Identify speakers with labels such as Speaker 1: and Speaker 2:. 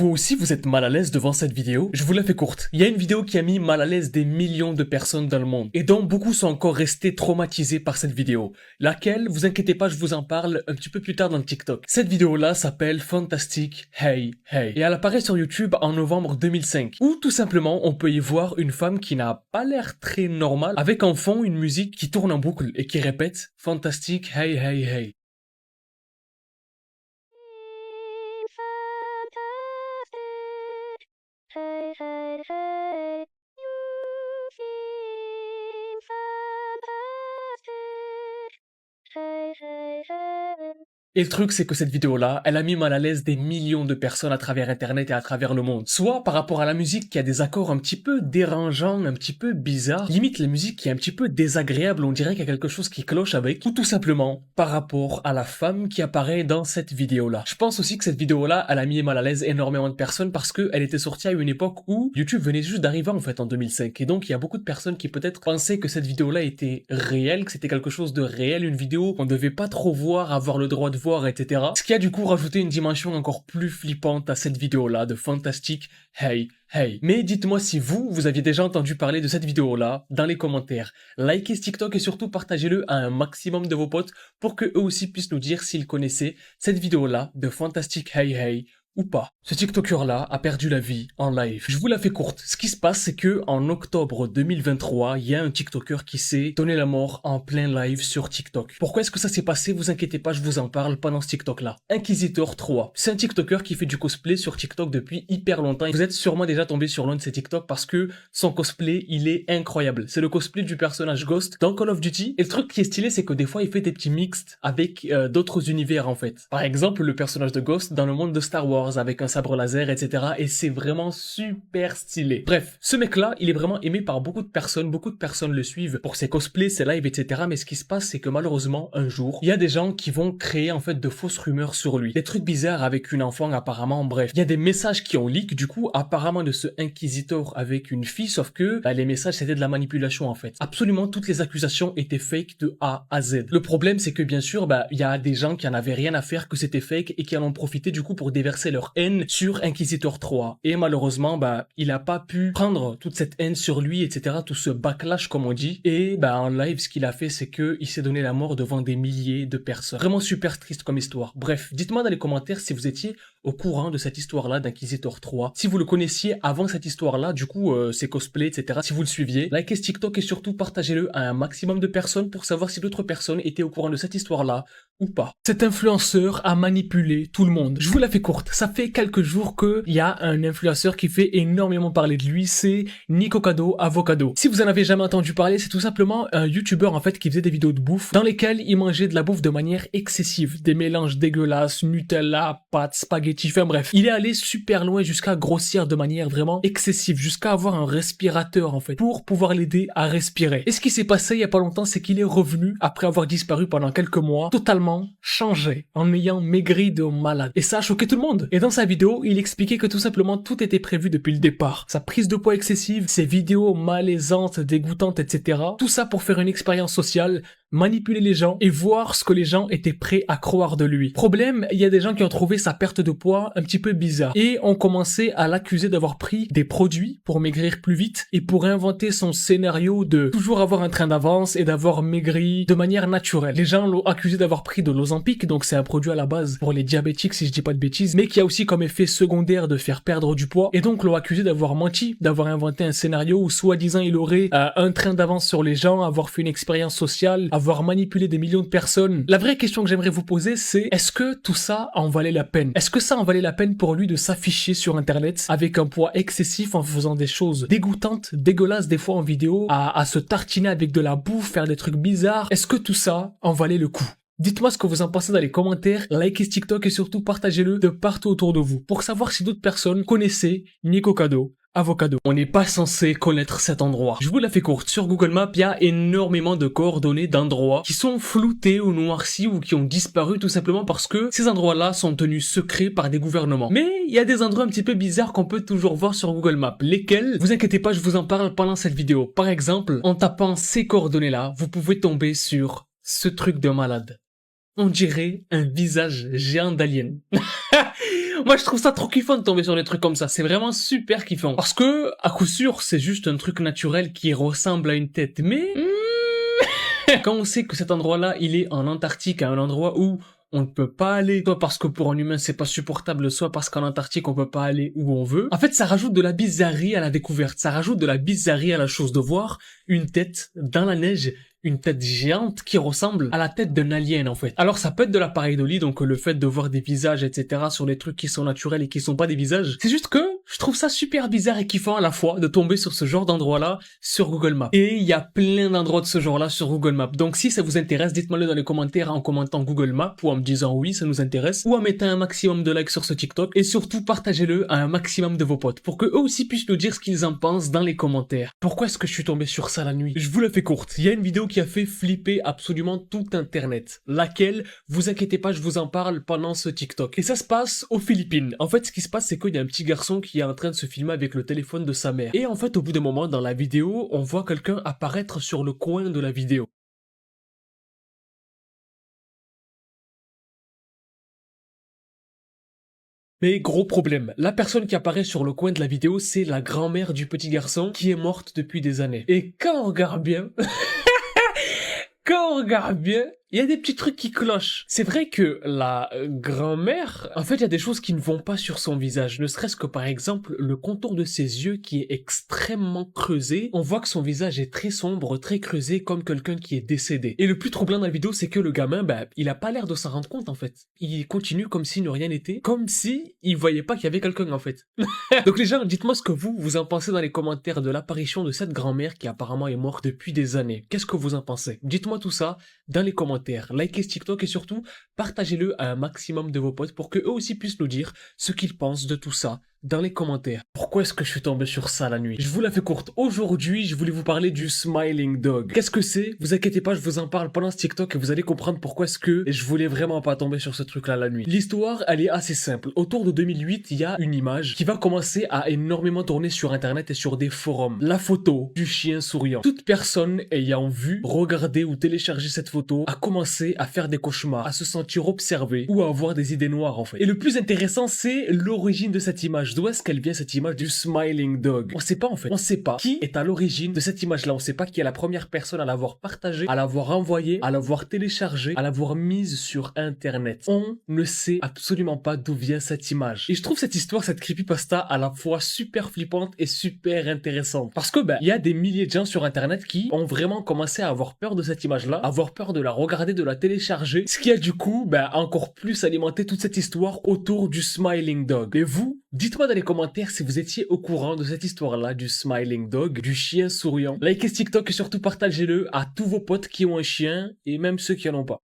Speaker 1: Vous aussi vous êtes mal à l'aise devant cette vidéo? Je vous la fais courte. Il y a une vidéo qui a mis mal à l'aise des millions de personnes dans le monde et dont beaucoup sont encore restés traumatisés par cette vidéo. Laquelle, vous inquiétez pas, je vous en parle un petit peu plus tard dans le TikTok. Cette vidéo-là s'appelle Fantastic Hey Hey et elle apparaît sur YouTube en novembre 2005 où tout simplement on peut y voir une femme qui n'a pas l'air très normale avec en fond une musique qui tourne en boucle et qui répète Fantastic Hey Hey Hey.
Speaker 2: Hey, hey, hey, you seem fantastic. Hey, hey, hey.
Speaker 1: Et le truc, c'est que cette vidéo-là, elle a mis mal à l'aise des millions de personnes à travers Internet et à travers le monde. Soit par rapport à la musique qui a des accords un petit peu dérangeants, un petit peu bizarres, limite la musique qui est un petit peu désagréable, on dirait qu'il y a quelque chose qui cloche avec, ou tout simplement par rapport à la femme qui apparaît dans cette vidéo-là. Je pense aussi que cette vidéo-là, elle a mis mal à l'aise énormément de personnes parce qu'elle était sortie à une époque où YouTube venait juste d'arriver en fait en 2005. Et donc il y a beaucoup de personnes qui peut-être pensaient que cette vidéo-là était réelle, que c'était quelque chose de réel, une vidéo qu'on devait pas trop voir, avoir le droit de voir, etc. Ce qui a du coup rajouté une dimension encore plus flippante à cette vidéo-là de Fantastic Hey Hey. Mais dites-moi si vous aviez déjà entendu parler de cette vidéo-là dans les commentaires. Likez ce TikTok et surtout partagez-le à un maximum de vos potes pour que eux aussi puissent nous dire s'ils connaissaient cette vidéo-là de Fantastic Hey Hey ou pas. Ce TikToker-là a perdu la vie en live. Je vous la fais courte. Ce qui se passe, c'est que en octobre 2023, il y a un TikToker qui s'est donné la mort en plein live sur TikTok. Pourquoi est-ce que ça s'est passé? Vous inquiétez pas, je vous en parle pendant ce TikTok-là. Inquisitor 3. C'est un TikToker qui fait du cosplay sur TikTok depuis hyper longtemps. Vous êtes sûrement déjà tombé sur l'un de ses TikTok parce que son cosplay, il est incroyable. C'est le cosplay du personnage Ghost dans Call of Duty. Et le truc qui est stylé, c'est que des fois, il fait des petits mixtes avec d'autres univers en fait. Par exemple, le personnage de Ghost dans le monde de Star Wars avec un sabre laser, etc. Et c'est vraiment super stylé. Bref, ce mec-là, il est vraiment aimé par beaucoup de personnes le suivent pour ses cosplays, ses lives, etc. Mais ce qui se passe, c'est que malheureusement, un jour, il y a des gens qui vont créer en fait de fausses rumeurs sur lui. Des trucs bizarres avec une enfant apparemment, bref. Il y a des messages qui ont leak du coup, apparemment de ce Inquisitor avec une fille, sauf que les messages c'était de la manipulation en fait. Absolument toutes les accusations étaient fake de A à Z. Le problème, c'est que bien sûr, il y a des gens qui en avaient rien à faire que c'était fake et qui en ont profité du coup pour déverser leur haine sur Inquisitor 3. Et malheureusement, il a pas pu prendre toute cette haine sur lui, etc. Tout ce backlash, comme on dit. Et en live, ce qu'il a fait, c'est que il s'est donné la mort devant des milliers de personnes. Vraiment super triste comme histoire. Bref, dites-moi dans les commentaires si vous étiez au courant de cette histoire-là d'Inquisitor 3. Si vous le connaissiez avant cette histoire-là, du coup, ses cosplays, etc. Si vous le suiviez, likez ce TikTok et surtout partagez-le à un maximum de personnes pour savoir si d'autres personnes étaient au courant de cette histoire-là ou pas. Cet influenceur a manipulé tout le monde. Je vous la fais courte. Ça fait quelques jours qu'il y a un influenceur qui fait énormément parler de lui, c'est Nicocado Avocado. Si vous en avez jamais entendu parler, c'est tout simplement un YouTuber en fait qui faisait des vidéos de bouffe dans lesquelles il mangeait de la bouffe de manière excessive, des mélanges dégueulasses, Nutella, pâtes, spaghettis, enfin bref. Il est allé super loin jusqu'à grossir de manière vraiment excessive, jusqu'à avoir un respirateur en fait, pour pouvoir l'aider à respirer. Et ce qui s'est passé il y a pas longtemps, c'est qu'il est revenu après avoir disparu pendant quelques mois, totalement changé, en ayant maigri de malade. Et ça a choqué tout le monde. Et dans sa vidéo, il expliquait que tout simplement tout était prévu depuis le départ. Sa prise de poids excessive, ses vidéos malaisantes, dégoûtantes, etc. Tout ça pour faire une expérience sociale, manipuler les gens et voir ce que les gens étaient prêts à croire de lui. Problème, il y a des gens qui ont trouvé sa perte de poids un petit peu bizarre et ont commencé à l'accuser d'avoir pris des produits pour maigrir plus vite et pour inventer son scénario de toujours avoir un train d'avance et d'avoir maigri de manière naturelle. Les gens l'ont accusé d'avoir pris de l'Ozempic, donc c'est un produit à la base pour les diabétiques si je dis pas de bêtises, mais qui a aussi comme effet secondaire de faire perdre du poids, et donc l'ont accusé d'avoir menti, d'avoir inventé un scénario où soi-disant il aurait un train d'avance sur les gens, avoir fait une expérience sociale, avoir manipulé des millions de personnes. La vraie question que j'aimerais vous poser, c'est est-ce que tout ça en valait la peine? Est-ce que ça en valait la peine pour lui de s'afficher sur internet avec un poids excessif en faisant des choses dégoûtantes, dégueulasses des fois en vidéo, à se tartiner avec de la bouffe, faire des trucs bizarres? Est-ce que tout ça en valait le coup? Dites-moi ce que vous en pensez dans les commentaires, likez ce TikTok et surtout partagez-le de partout autour de vous pour savoir si d'autres personnes connaissaient Nicocado Avocado. On n'est pas censé connaître cet endroit. Je vous la fais courte. Sur Google Maps, il y a énormément de coordonnées d'endroits qui sont floutés ou noircis ou qui ont disparu tout simplement parce que ces endroits-là sont tenus secrets par des gouvernements. Mais il y a des endroits un petit peu bizarres qu'on peut toujours voir sur Google Maps. Lesquels? Vous inquiétez pas, je vous en parle pendant cette vidéo. Par exemple, en tapant ces coordonnées-là, vous pouvez tomber sur ce truc de malade. On dirait un visage géant d'alien. Moi, je trouve ça trop kiffant de tomber sur des trucs comme ça. C'est vraiment super kiffant. Parce que, à coup sûr, c'est juste un truc naturel qui ressemble à une tête. Mais, quand on sait que cet endroit-là, il est en Antarctique, à un endroit où on ne peut pas aller, soit parce que pour un humain c'est pas supportable, soit parce qu'en Antarctique on peut pas aller où on veut. En fait, ça rajoute de la bizarrerie à la découverte, ça rajoute de la bizarrerie à la chose de voir une tête dans la neige, une tête géante qui ressemble à la tête d'un alien en fait. Alors ça peut être de la pareidolie, donc le fait de voir des visages, etc. sur des trucs qui sont naturels et qui sont pas des visages. C'est juste que je trouve ça super bizarre et kiffant à la fois de tomber sur ce genre d'endroit-là sur Google Maps. Et il y a plein d'endroits de ce genre-là sur Google Maps. Donc si ça vous intéresse, dites-moi-le dans les commentaires en commentant Google Maps ou en me disant oui, ça nous intéresse, ou en mettant un maximum de likes sur ce TikTok, et surtout partagez-le à un maximum de vos potes pour que eux aussi puissent nous dire ce qu'ils en pensent dans les commentaires. Pourquoi est-ce que je suis tombé sur ça la nuit? Je vous la fais courte. Il y a une vidéo qui a fait flipper absolument tout internet. Laquelle, vous inquiétez pas, je vous en parle pendant ce TikTok. Et ça se passe aux Philippines. En fait, ce qui se passe, c'est qu'il y a un petit garçon qui est en train de se filmer avec le téléphone de sa mère. Et en fait, au bout d'un moment, dans la vidéo, on voit quelqu'un apparaître sur le coin de la vidéo. Mais gros problème, la personne qui apparaît sur le coin de la vidéo, c'est la grand-mère du petit garçon qui est morte depuis des années. Et quand on regarde bien, quand on regarde bien, il y a des petits trucs qui clochent. C'est vrai que la grand-mère, en fait, il y a des choses qui ne vont pas sur son visage. Ne serait-ce que par exemple, le contour de ses yeux qui est extrêmement creusé. On voit que son visage est très sombre, très creusé, comme quelqu'un qui est décédé. Et le plus troublant dans la vidéo, c'est que le gamin, il a pas l'air de s'en rendre compte, en fait. Il continue comme si rien n'était, comme si il voyait pas qu'il y avait quelqu'un, en fait. Donc les gens, dites-moi ce que vous en pensez dans les commentaires de l'apparition de cette grand-mère qui apparemment est morte depuis des années. Qu'est-ce que vous en pensez? Dites-moi tout ça dans les commentaires. Likez ce TikTok et surtout, partagez-le à un maximum de vos potes pour que eux aussi puissent nous dire ce qu'ils pensent de tout ça dans les commentaires. Pourquoi est-ce que je suis tombé sur ça la nuit? Je vous la fais courte. Aujourd'hui, je voulais vous parler du Smiling Dog. Qu'est-ce que c'est? Vous inquiétez pas, je vous en parle pendant ce TikTok et vous allez comprendre pourquoi est-ce que je voulais vraiment pas tomber sur ce truc-là la nuit. L'histoire, elle est assez simple. Autour de 2008, il y a une image qui va commencer à énormément tourner sur Internet et sur des forums. La photo du chien souriant. Toute personne ayant vu, regardé ou téléchargé cette photo a commencé à faire des cauchemars, à se sentir observé ou à avoir des idées noires en fait. Et le plus intéressant, c'est l'origine de cette image. D'où est-ce qu'elle vient cette image du Smiling Dog? On sait pas en fait. On sait pas qui est à l'origine de cette image-là. On sait pas qui est la première personne à l'avoir partagée, à l'avoir envoyée, à l'avoir téléchargée, à l'avoir mise sur Internet. On ne sait absolument pas d'où vient cette image. Et je trouve cette histoire, cette creepypasta à la fois super flippante et super intéressante. Parce que il y a des milliers de gens sur Internet qui ont vraiment commencé à avoir peur de cette image-là, avoir peur de la regarder, de la télécharger, ce qui a du coup encore plus alimenté toute cette histoire autour du Smiling Dog. Et vous, dites-moi dans les commentaires si vous étiez au courant de cette histoire-là du Smiling Dog, du chien souriant. Likez ce TikTok et surtout partagez-le à tous vos potes qui ont un chien et même ceux qui en ont pas.